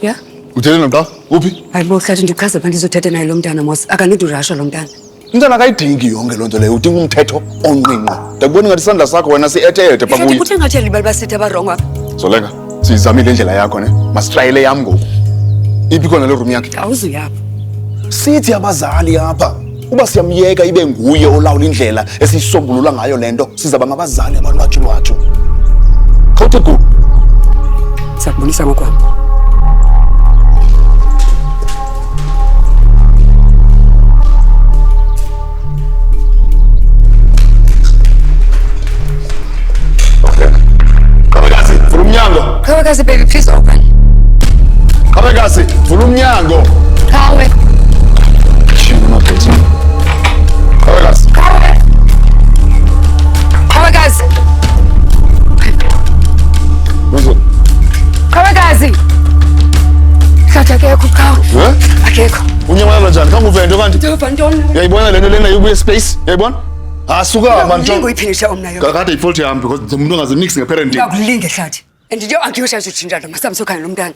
Yeah? Uthele noqa? Uphi? Hayibo hlathi ndichaza pha ndizothetha naye lo mntana mos. Akanidi urasha lo mntana. Umntana akayidingi yonke loo nto leyo, udinga umthetho onqinqo. Ndakubona ngathi isandla sakho wena si-ethe-ethe pha Hlathi kuye. kuthe ngathi alibali basithi abarongo apha. Zoleka, siyizamile indlela yakho ne. Masitrayele yam ngoku. Iphi khona le room yakhe? Awuzuyapha. Sithi abazali apha uba siyamyeka ibe nguye olawula indlela esiyisombulula ngayo le nto, sizaba ngabazali abalwatshulwatshu. Khawuthe ku. Sakubonisa ngokwam. Kabekazi, vula umnyango. Khawekazi baby please open. Kabekazi, vula umnyango. Khawe. Shini mabhethi. Kabekazi. Khawe. Khawekazi. Mzo. Khawekazi. Hlathi akekho khawe. Akekho. Unyamalala njani? Kanguvento kanti? Ndova ntoni? Uyayibona le nto lena ibuye space? Uyayibona? Asuka Ulinga manje. uyiphinisha omnayo. Kakade ifault yami because umuntu ongazi nix ngeparenting. Ngakulinge hlathi. And nje angiyosha nje tshintshana masamsokana lo mntana.